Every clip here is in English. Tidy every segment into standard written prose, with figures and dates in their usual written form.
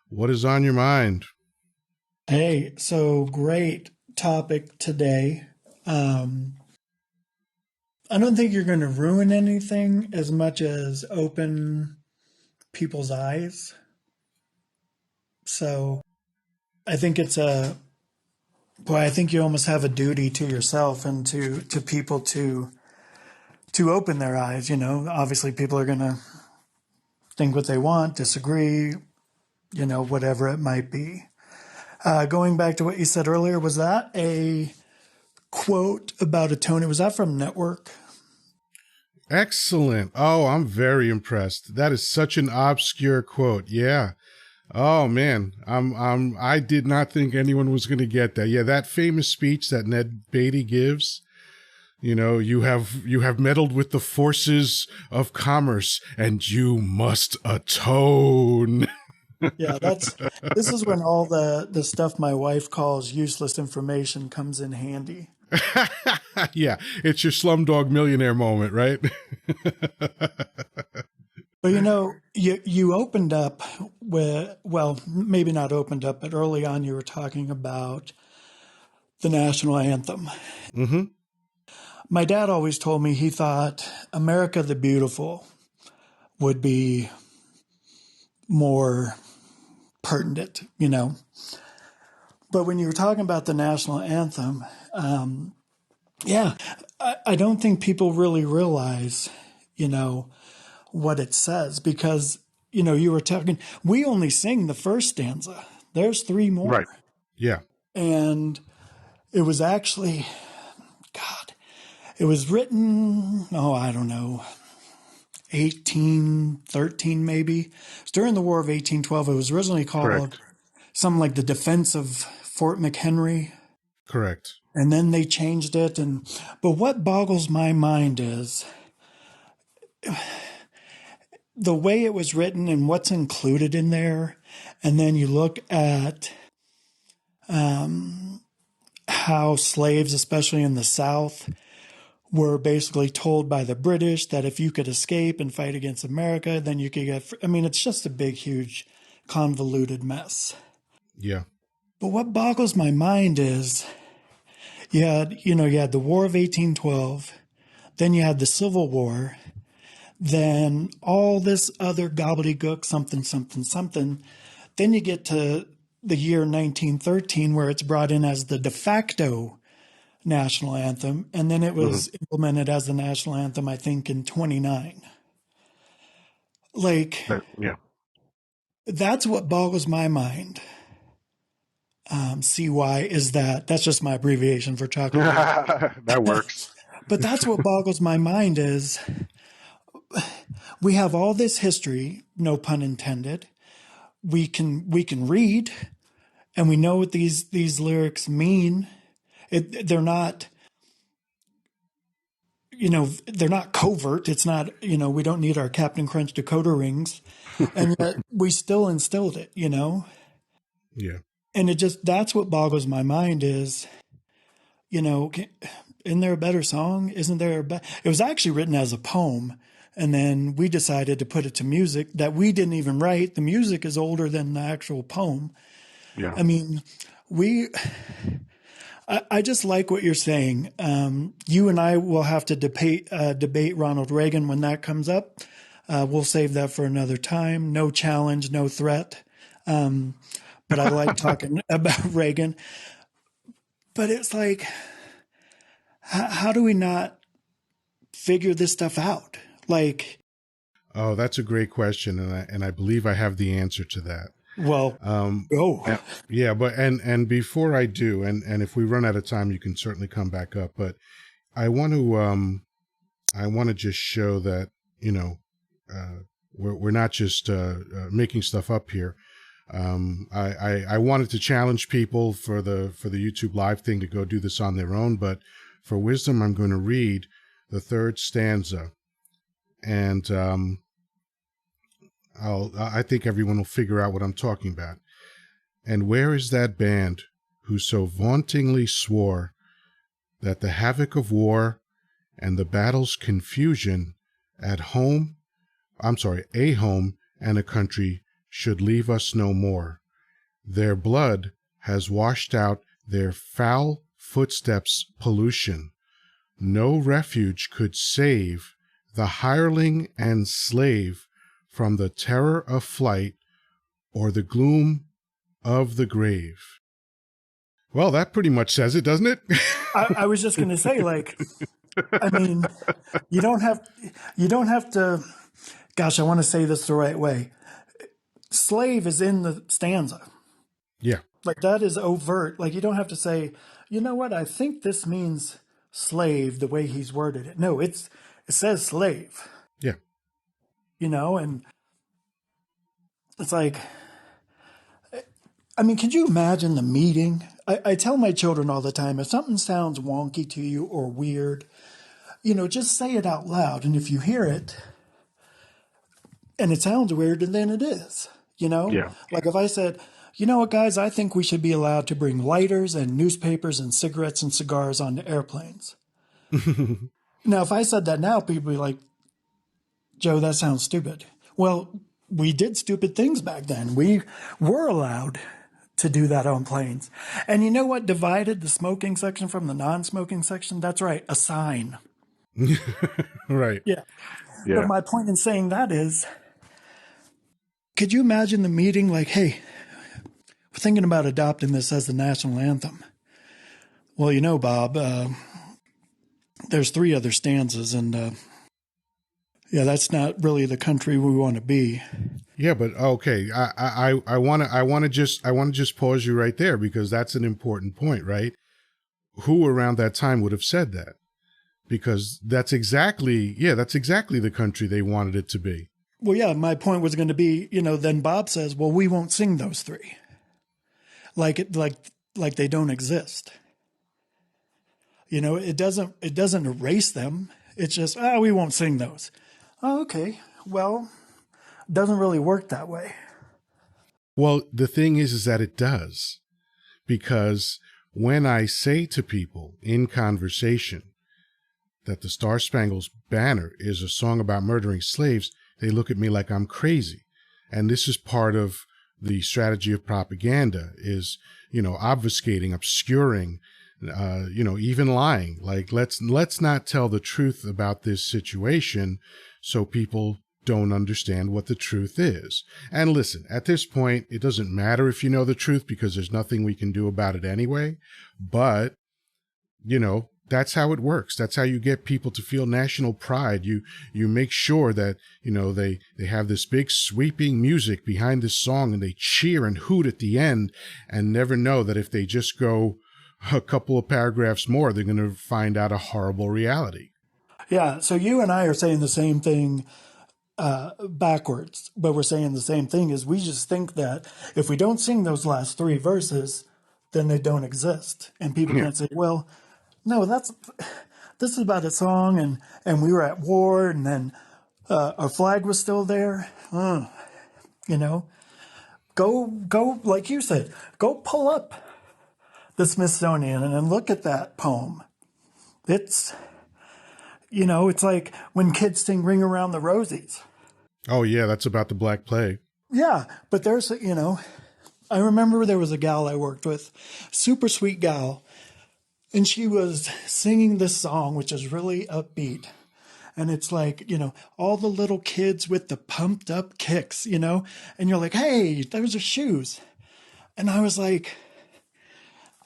What is on your mind? Hey, so great topic today. I don't think you're going to ruin anything as much as open people's eyes. So I think I think you almost have a duty to yourself and to people to open their eyes. Obviously people are going to think what they want, disagree, whatever it might be. Going back to what you said earlier, was that a quote about a Tony? Was that from Network? Excellent. Oh, I'm very impressed. That is such an obscure quote. Yeah. Oh man, I did not think anyone was going to get that. Yeah, that famous speech that Ned Beatty gives. You have meddled with the forces of commerce, and you must atone. Yeah, this is when all the stuff my wife calls useless information comes in handy. Yeah, it's your Slumdog Millionaire moment, right? But you opened up with, well, maybe not opened up, but early on you were talking about the national anthem. Mm-hmm. My dad always told me he thought America the Beautiful would be more pertinent, But when you were talking about the national anthem, yeah, I don't think people really realize, what it says because, you were talking, we only sing the first stanza. There's three more. Right. Yeah. And it was actually, God, it was written, I don't know, 1813 maybe. It's during the War of 1812. It was originally called Correct. something like the Defense of Fort McHenry. Correct. And then they changed it. But what boggles my mind is the way it was written and what's included in there. And then you look at how slaves, especially in the South, were basically told by the British that if you could escape and fight against America, then you could get, it's just a big, huge, convoluted mess. Yeah. But what boggles my mind is you had the War of 1812, then you had the Civil War, then all this other gobbledygook, something, something, something. Then you get to the year 1913, where it's brought in as the de facto national anthem, and then it was implemented as the national anthem, I think, in 29. Yeah. That's what boggles my mind. CY is that's just my abbreviation for chocolate. That works. But that's what boggles my mind is we have all this history, no pun intended. We can read, and we know what these lyrics mean. They're not, they're not covert. It's not, we don't need our Captain Crunch decoder rings, and yet we still instilled it, Yeah. And that's what boggles my mind is, isn't there a better song? Isn't there it was actually written as a poem. And then we decided to put it to music that we didn't even write. The music is older than the actual poem. Yeah. I just like what you're saying. You and I will have to debate Ronald Reagan when that comes up. We'll save that for another time. No challenge, no threat. But I like talking about Reagan. But it's like, how do we not figure this stuff out? Oh, that's a great question, and I believe I have the answer to that. Well, yeah, but and before I do, and if we run out of time, you can certainly come back up. But I want to just show that we're not just making stuff up here. I wanted to challenge people for the YouTube live thing to go do this on their own, but for wisdom, I'm going to read the third stanza. And I think everyone will figure out what I'm talking about. And where is that band who so vauntingly swore that the havoc of war and the battle's confusion a home and a country should leave us no more. Their blood has washed out their foul footsteps' pollution. No refuge could save the hireling and slave from the terror of flight or the gloom of the grave. Well, that pretty much says it, doesn't it? I was just going to say, like, I mean, you don't have to, gosh, I want to say this the right way. Slave is in the stanza. Yeah. Like, that is overt. Like, you don't have to say, you know what, I think this means slave the way he's worded it. No, it says slave. Yeah. You know, and it's like, I mean, could you imagine the meeting? I tell my children all the time, if something sounds wonky to you or weird, you know, just say it out loud. And if you hear it and it sounds weird, then it is, you know? Yeah. Like if I said, you know what, guys, I think we should be allowed to bring lighters and newspapers and cigarettes and cigars onto airplanes. Now, if I said that now, people would be like, Joe, that sounds stupid. Well, we did stupid things back then. We were allowed to do that on planes. And you know what divided the smoking section from the non-smoking section? That's right, a sign. Right. Yeah. Yeah. But my point in saying that is, could you imagine the meeting like, hey, we're thinking about adopting this as the national anthem. Well, you know, Bob, there's 3 other stanzas, and yeah, that's not really the country we want to be. Yeah, but okay, I want to just pause you right there, because that's an important point, right? Who around that time would have said that? Because that's exactly the country they wanted it to be. Well, yeah, my point was going to be, you know, then Bob says, well, we won't sing those 3. Like they don't exist. You know, it doesn't erase them. It's just, we won't sing those. Oh, okay. Well, it doesn't really work that way. Well, the thing is that it does. Because when I say to people in conversation that the Star Spangled Banner is a song about murdering slaves, they look at me like I'm crazy. And this is part of the strategy of propaganda is, you know, obfuscating, obscuring, you know, even lying. Like, let's not tell the truth about this situation so people don't understand what the truth is. And listen, at this point, it doesn't matter if you know the truth because there's nothing we can do about it anyway. But, you know, that's how it works. That's how you get people to feel national pride. You make sure that, you know, they have this big sweeping music behind this song and they cheer and hoot at the end and never know that if they just go a couple of paragraphs more, they're going to find out a horrible reality. Yeah. So you and I are saying the same thing backwards, but we're saying the same thing is we just think that if we don't sing those last 3 verses, then they don't exist. And people can't say, well, no, this is about a song and we were at war and then our flag was still there. You know, go, like you said, go pull up the Smithsonian and then look at that poem. It's, you know, it's like when kids sing Ring Around the Rosies. Oh, yeah, that's about the Black Plague. Yeah, but there's, you know, I remember there was a gal I worked with, super sweet gal, and she was singing this song, which is really upbeat. And it's like, you know, all the little kids with the pumped up kicks, you know, and you're like, hey, those are shoes. And I was like,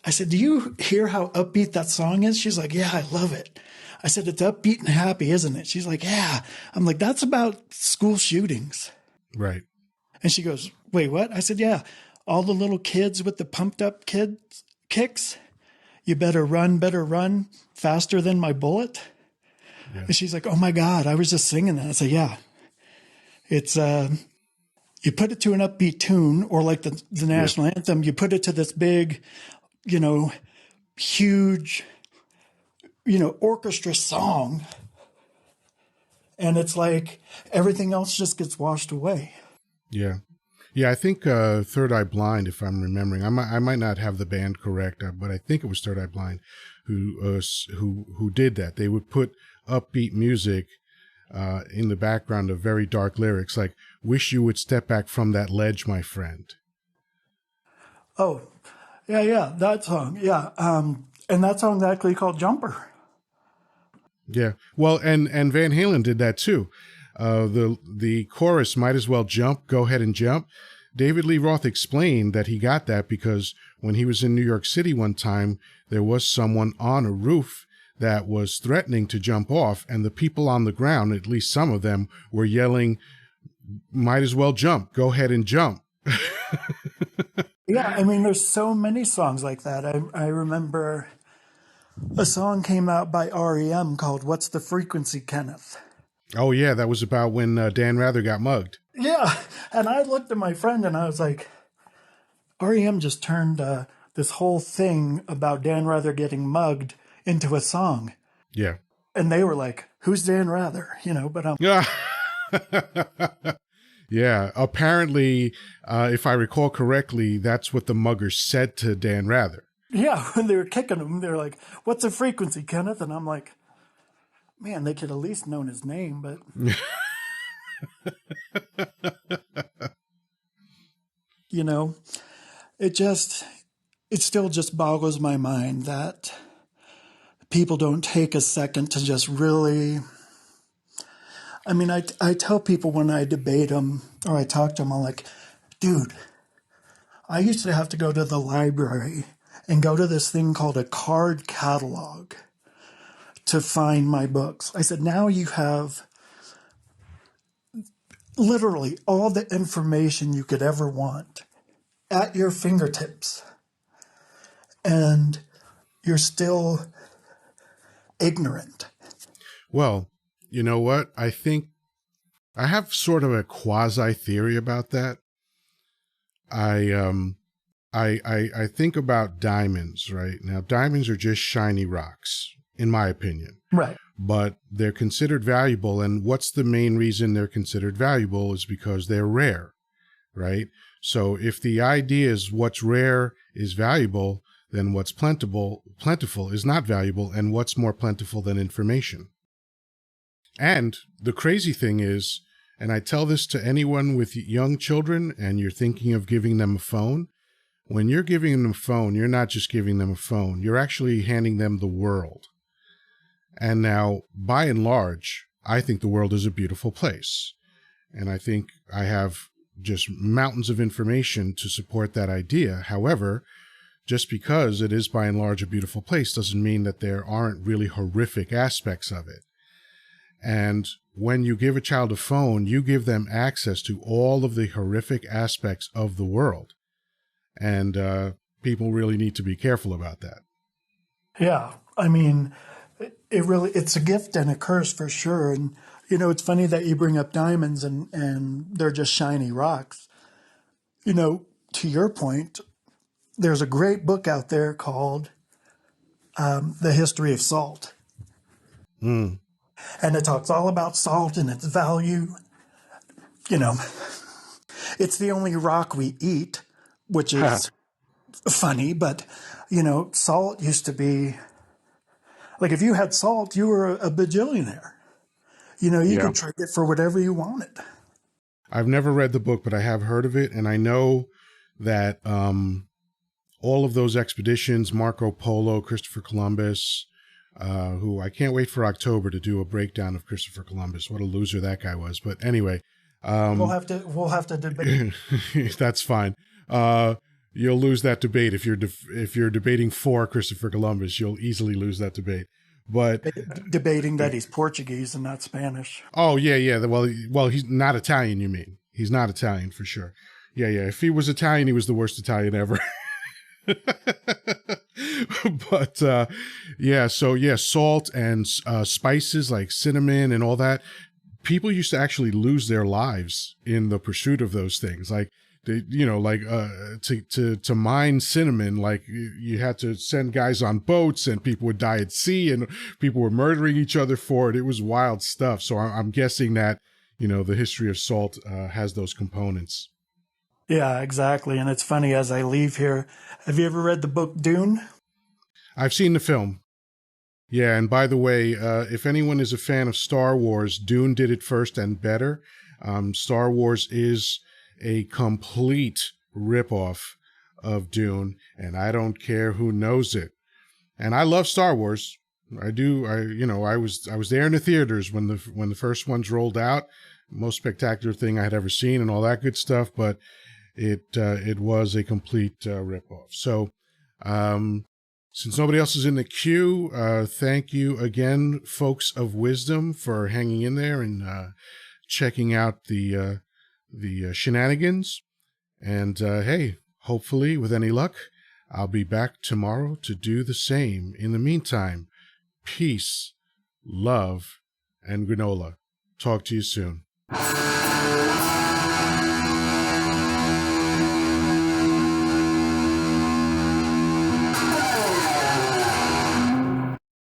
I said, do you hear how upbeat that song is? She's like, yeah, I love it. I said, it's upbeat and happy, isn't it? She's like, yeah. I'm like, that's about school shootings. Right. And she goes, wait, what? I said, yeah. All the little kids with the pumped up kicks. You better run faster than my bullet. Yeah. And she's like, oh my God, I was just singing that. I said, yeah. It's, you put it to an upbeat tune or like the national anthem, you put it to this big, you know, huge, you know, orchestra song. And it's like everything else just gets washed away. Yeah. Yeah, I think Third Eye Blind, if I'm remembering, I might not have the band correct, but I think it was Third Eye Blind who did that. They would put upbeat music in the background of very dark lyrics like, wish you would step back from that ledge, my friend. Oh, yeah, that song. Yeah. And that song's actually called Jumper. Yeah. Well, and Van Halen did that too. The chorus, might as well jump, go ahead and jump. David Lee Roth explained that he got that because when he was in New York City one time, there was someone on a roof that was threatening to jump off, and the people on the ground, at least some of them, were yelling, might as well jump, go ahead and jump. Yeah, I mean, there's so many songs like that. I remember a song came out by REM called What's the Frequency, Kenneth? Oh, yeah, that was about when Dan Rather got mugged. Yeah, and I looked at my friend and I was like, REM just turned this whole thing about Dan Rather getting mugged into a song. Yeah. And they were like, who's Dan Rather? But Yeah. Yeah. Apparently, if I recall correctly, that's what the muggers said to Dan Rather. yeah, when they were kicking him, they were like, what's the frequency, Kenneth? And I'm like, man, they could at least known his name, but it still just boggles my mind that people don't take a second to just really. I mean, I tell people when I debate them or I talk to them, I'm like, dude, I used to have to go to the library and go to this thing called a card catalog to find my books. I said, now you have literally all the information you could ever want at your fingertips. And you're still ignorant. Well, you know what? I think I have sort of a quasi theory about that. I think about diamonds, right? Now, diamonds are just shiny rocks, in my opinion. Right. But they're considered valuable. And what's the main reason they're considered valuable is because they're rare, right? So if the idea is what's rare is valuable, then what's plentiful is not valuable. And what's more plentiful than information? And the crazy thing is, and I tell this to anyone with young children and you're thinking of giving them a phone, when you're giving them a phone, you're not just giving them a phone, you're actually handing them the world. And now, by and large, I think the world is a beautiful place. And I think I have just mountains of information to support that idea. However, just because it is by and large a beautiful place doesn't mean that there aren't really horrific aspects of it. And when you give a child a phone, you give them access to all of the horrific aspects of the world. And people really need to be careful about that. Yeah. I mean, it's a gift and a curse for sure. And, it's funny that you bring up diamonds and they're just shiny rocks. To your point, there's a great book out there called The History of Salt. Mm. And it talks all about salt and its value. It's the only rock we eat, which is funny, but, salt used to be, like if you had salt, you were a bajillionaire. You could trade it for whatever you wanted. I've never read the book, but I have heard of it. And I know that all of those expeditions, Marco Polo, Christopher Columbus, who I can't wait for October to do a breakdown of Christopher Columbus. What a loser that guy was. But anyway, we'll have to debate. That's fine. You'll lose that debate if you're debating for Christopher Columbus. You'll easily lose that debate. But debating that he's Portuguese and not Spanish. Oh yeah. Well, he's not Italian. You mean he's not Italian for sure? Yeah. If he was Italian, he was the worst Italian ever. But salt and spices like cinnamon and all that. People used to actually lose their lives in the pursuit of those things. Like to mine cinnamon, like you had to send guys on boats and people would die at sea and people were murdering each other for it. It was wild stuff. So I'm guessing that, the history of salt has those components. Yeah, exactly. And it's funny, as I leave here, have you ever read the book Dune? I've seen the film. Yeah, and by the way, if anyone is a fan of Star Wars, Dune did it first and better. Star Wars is a complete ripoff of Dune, and I don't care who knows it. And I love Star Wars. I do. I was there in the theaters when the first ones rolled out. Most spectacular thing I had ever seen, and all that good stuff. But it was a complete ripoff. So, since nobody else is in the queue, thank you again, folks of wisdom, for hanging in there and checking out the shenanigans. And hey, hopefully, with any luck, I'll be back tomorrow to do the same. In the meantime, peace, love, and granola. Talk to you soon.